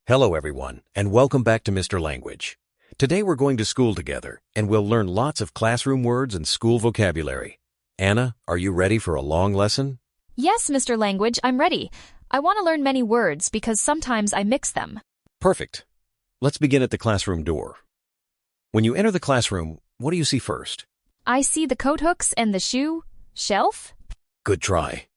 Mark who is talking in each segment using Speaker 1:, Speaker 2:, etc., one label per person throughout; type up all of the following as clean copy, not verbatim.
Speaker 1: Hello everyone, and welcome back to Mr. Language. Today we're going to school together, and we'll learn lots of classroom words and school vocabulary. Anna, are you ready for a long lesson?
Speaker 2: Yes, Mr. Language, I'm ready. I want to learn many words because sometimes I mix them.
Speaker 1: Perfect. Let's begin at the classroom door. When you enter the classroom, what do you see first?
Speaker 2: I see the coat hooks and the shoe shelf.
Speaker 1: Good try.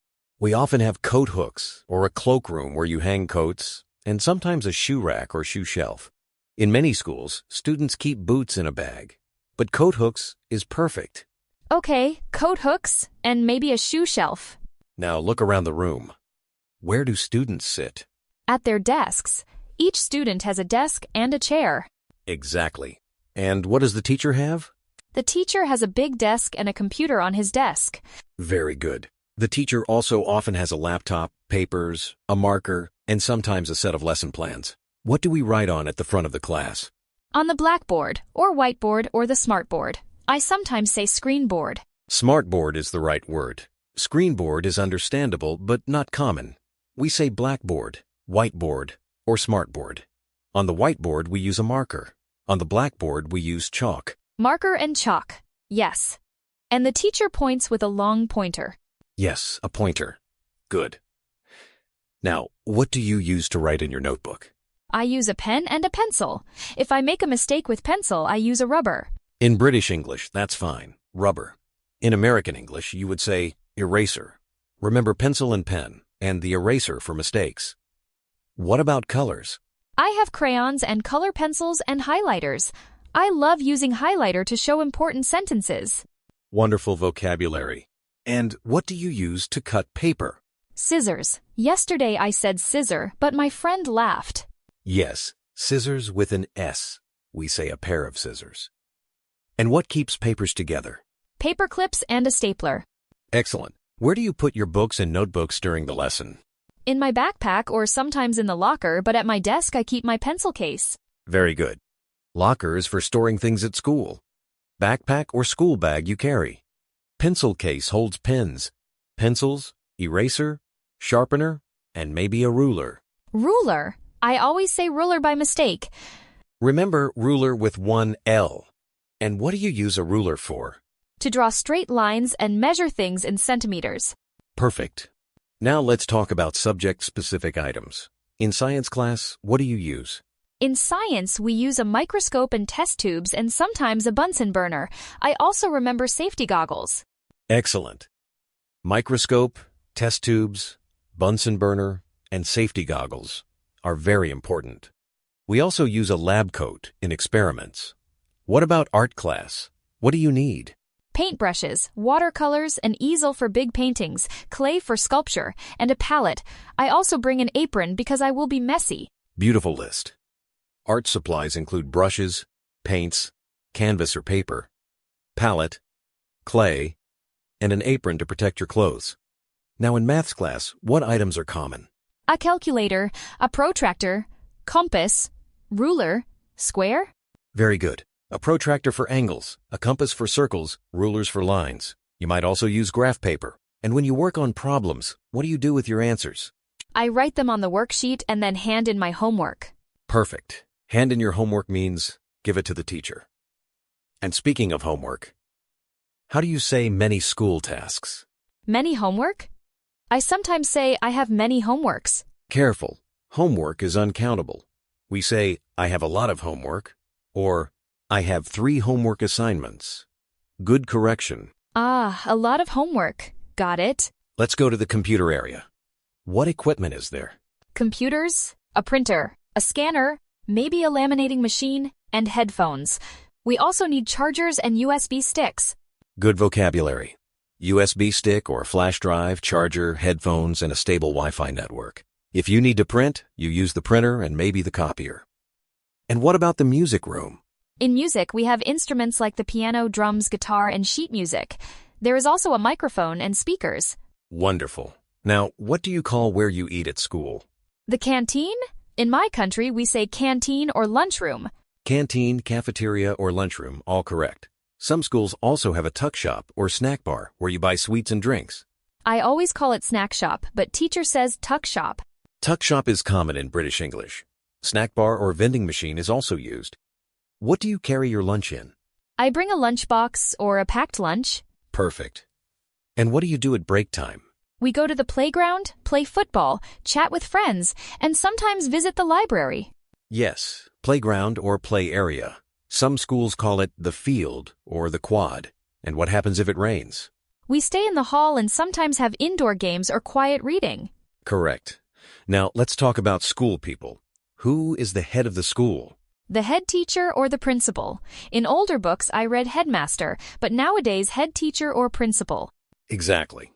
Speaker 1: We often have coat hooks or a cloakroom where you hang coats, and sometimes a shoe rack or shoe shelf. In many schools, students keep boots in a bag, but coat hooks is perfect.
Speaker 2: Okay, coat hooks and maybe a shoe shelf.
Speaker 1: Now look around the room. Where do students sit?
Speaker 2: At their desks. Each student has a desk and a chair.
Speaker 1: Exactly. And what does the teacher have?
Speaker 2: The teacher has a big desk and a computer on his desk.
Speaker 1: Very good. The teacher also often has a laptop, papers, a marker, and sometimes a set of lesson plans. What do we write on at the front of the class?
Speaker 2: On the blackboard, or whiteboard, or the smartboard. I sometimes say screenboard.
Speaker 1: Smartboard is the right word. Screenboard is understandable, but not common. We say blackboard, whiteboard, or smartboard. On the whiteboard, we use a marker. On the blackboard, we use chalk.
Speaker 2: Marker and chalk. Yes. And the teacher points with a long pointer.
Speaker 1: Yes, a pointer. Good. Now, what do you use to write in your notebook?
Speaker 2: I use a pen and a pencil. If I make a mistake with pencil, I use a rubber.
Speaker 1: In British English, that's fine. Rubber. In American English, you would say eraser. Remember pencil and pen, and the eraser for mistakes. What about colors?
Speaker 2: I have crayons and color pencils and highlighters. I love using highlighter to show important sentences.
Speaker 1: Wonderful vocabulary. And what do you use to cut paper?
Speaker 2: Scissors. Yesterday I said scissor, but my friend laughed.
Speaker 1: Yes, scissors with an S. We say a pair of scissors. And what keeps papers together?
Speaker 2: Paper clips and a stapler.
Speaker 1: Excellent. Where do you put your books and notebooks during the lesson?
Speaker 2: In my backpack or sometimes in the locker, but at my desk I keep my pencil case.
Speaker 1: Very good. Locker is for storing things at school. Backpack or school bag you carry. Pencil case holds pens, pencils, eraser, sharpener, and maybe a ruler.
Speaker 2: Ruler. I always say ruler by mistake.
Speaker 1: Remember ruler with one L. And what do you use a ruler for?
Speaker 2: To draw straight lines and measure things in centimeters.
Speaker 1: Perfect. Now let's talk about subject-specific items. In science class, what do you use?
Speaker 2: In science, we use a microscope and test tubes and sometimes a Bunsen burner. I also remember safety goggles.
Speaker 1: Excellent. Microscope, test tubes, Bunsen burner, and safety goggles are very important. We also use a lab coat in experiments. What about art class? What do you need?
Speaker 2: Paintbrushes, watercolors, an easel for big paintings, clay for sculpture, and a palette. I also bring an apron because I will be messy.
Speaker 1: Beautiful list. Art supplies include brushes, paints, canvas or paper, palette, clay, and an apron to protect your clothes. Now in maths class, what items are common?
Speaker 2: A calculator, a protractor, compass, ruler, square.
Speaker 1: Very good. A protractor for angles, a compass for circles, rulers for lines. You might also use graph paper. And when you work on problems, what do you do with your answers?
Speaker 2: I write them on the worksheet and then hand in my homework.
Speaker 1: Perfect. Hand in your homework means give it to the teacher. And speaking of homework, how do you say many school tasks?
Speaker 2: Many homework? I sometimes say I have many homeworks.
Speaker 1: Careful. Homework is uncountable. We say, I have a lot of homework, or I have 3 homework assignments. Good correction.
Speaker 2: Ah, a lot of homework. Got it.
Speaker 1: Let's go to the computer area. What equipment is there?
Speaker 2: Computers, a printer, a scanner, maybe a laminating machine, and headphones. We also need chargers and USB sticks.
Speaker 1: Good vocabulary. USB stick or flash drive, charger, headphones, and a stable Wi-Fi network. If you need to print, you use the printer and maybe the copier. And what about the music room?
Speaker 2: In music, we have instruments like the piano, drums, guitar, and sheet music. There is also a microphone and speakers.
Speaker 1: Wonderful. Now, what do you call where you eat at school?
Speaker 2: The canteen? In my country, we say canteen or lunchroom.
Speaker 1: Canteen, cafeteria, or lunchroom, all correct. Some schools also have a tuck shop or snack bar where you buy sweets and drinks.
Speaker 2: I always call it snack shop, but teacher says tuck shop.
Speaker 1: Tuck shop is common in British English. Snack bar or vending machine is also used. What do you carry your lunch in?
Speaker 2: I bring a lunchbox or a packed lunch.
Speaker 1: Perfect. And what do you do at break time?
Speaker 2: We go to the playground, play football, chat with friends, and sometimes visit the library.
Speaker 1: Yes, playground or play area. Some schools call it the field or the quad. And what happens if it rains?
Speaker 2: We stay in the hall and sometimes have indoor games or quiet reading.
Speaker 1: Correct. Now let's talk about school people. Who is the head of the school?
Speaker 2: The head teacher or the principal. In older books, I read headmaster, but nowadays head teacher or principal.
Speaker 1: Exactly.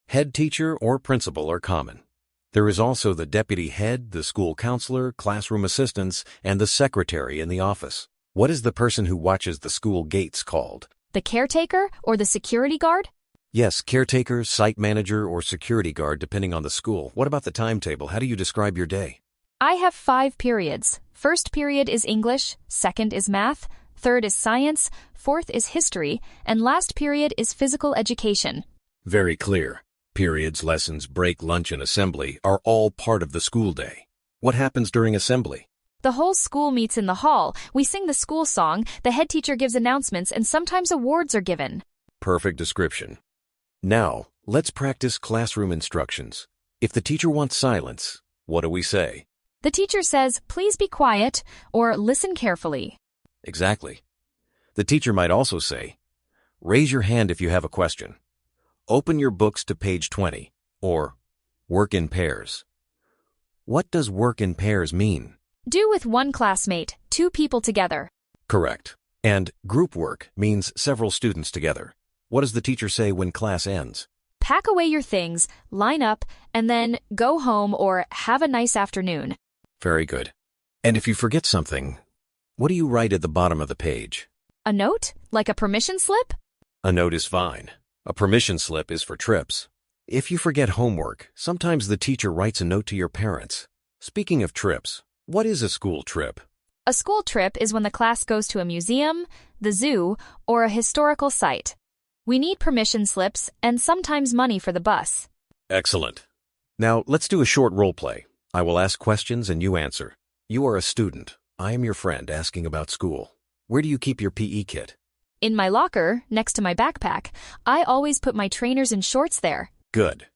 Speaker 1: Head teacher or principal are common. There is also the deputy head, the school counselor, classroom assistants, and the secretary in the office. What is the person who watches the school gates called?
Speaker 2: The caretaker or the security guard?
Speaker 1: Yes, caretaker, site manager, or security guard depending on the school. What about the timetable? How do you describe your day?
Speaker 2: I have 5 periods. First period is English, second is math, third is science, fourth is history, and last period is physical education.
Speaker 1: Very clear. Periods, lessons, break, lunch, and assembly are all part of the school day. What happens during assembly?
Speaker 2: The whole school meets in the hall. We sing the school song, the head teacher gives announcements, and sometimes awards are given.
Speaker 1: Perfect description. Now, let's practice classroom instructions. If the teacher wants silence, what do we say?
Speaker 2: The teacher says, "Please be quiet," or "Listen carefully."
Speaker 1: Exactly. The teacher might also say, "Raise your hand if you have a question." "Open your books to page 20," or "Work in pairs." What does work in pairs mean?
Speaker 2: Do with one classmate, 2 people together.
Speaker 1: Correct. And group work means several students together. What does the teacher say when class ends?
Speaker 2: Pack away your things, line up, and then go home or have a nice afternoon.
Speaker 1: Very good. And if you forget something, what do you write at the bottom of the page?
Speaker 2: A note? Like a permission slip?
Speaker 1: A note is fine. A permission slip is for trips. If you forget homework, sometimes the teacher writes a note to your parents. Speaking of trips, what is a school trip?
Speaker 2: A school trip is when the class goes to a museum, the zoo, or a historical site. We need permission slips and sometimes money for the bus.
Speaker 1: Excellent. Now, let's do a short role play. I will ask questions and you answer. You are a student. I am your friend asking about school. Where do you keep your PE kit?
Speaker 2: In my locker, next to my backpack, I always put my trainers and shorts there.
Speaker 1: Good.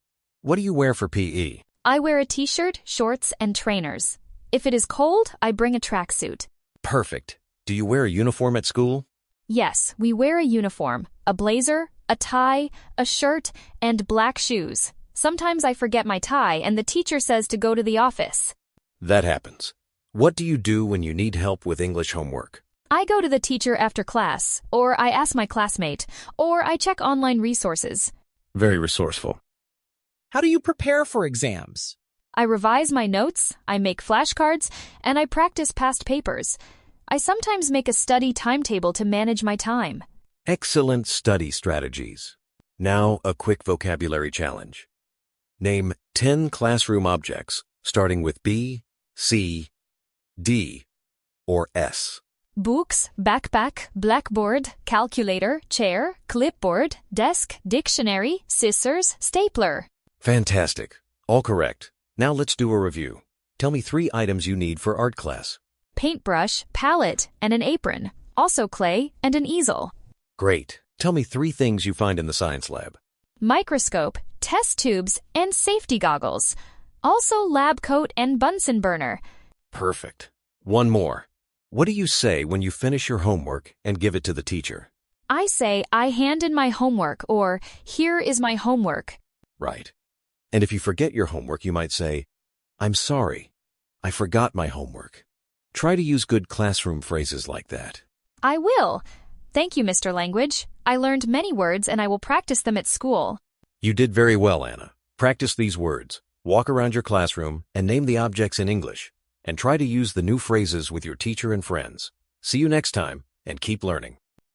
Speaker 1: What do you wear for PE?
Speaker 2: I wear a t-shirt, shorts, and trainers. If it is cold, I bring a tracksuit.
Speaker 1: Perfect. Do you wear a uniform at school?
Speaker 2: Yes, we wear a uniform, a blazer, a tie, a shirt, and black shoes. Sometimes I forget my tie and the teacher says to go to the office.
Speaker 1: That happens. What do you do when you need help with English homework?
Speaker 2: I go to the teacher after class, or I ask my classmate, or I check online resources.
Speaker 1: Very resourceful.
Speaker 3: How do you prepare for exams?
Speaker 2: I revise my notes, I make flashcards, and I practice past papers. I sometimes make a study timetable to manage my time.
Speaker 1: Excellent study strategies. Now, a quick vocabulary challenge. Name 10 classroom objects, starting with B, C, D, or S.
Speaker 2: Books, backpack, blackboard, calculator, chair, clipboard, desk, dictionary, scissors, stapler.
Speaker 1: Fantastic. All correct. Now let's do a review. Tell me 3 items you need for art class.
Speaker 2: Paintbrush, palette, and an apron. Also clay and an easel.
Speaker 1: Great. Tell me 3 things you find in the science lab.
Speaker 2: Microscope, test tubes, and safety goggles. Also lab coat and Bunsen burner.
Speaker 1: Perfect. One more. What do you say when you finish your homework and give it to the teacher?
Speaker 2: I say, "I hand in my homework," or "Here is my homework."
Speaker 1: Right. And if you forget your homework, you might say, "I'm sorry. I forgot my homework." Try to use good classroom phrases like that.
Speaker 2: I will. Thank you, Mr. Language. I learned many words and I will practice them at school.
Speaker 1: You did very well, Anna. Practice these words. Walk around your classroom and name the objects in English. And try to use the new phrases with your teacher and friends. See you next time, and keep learning.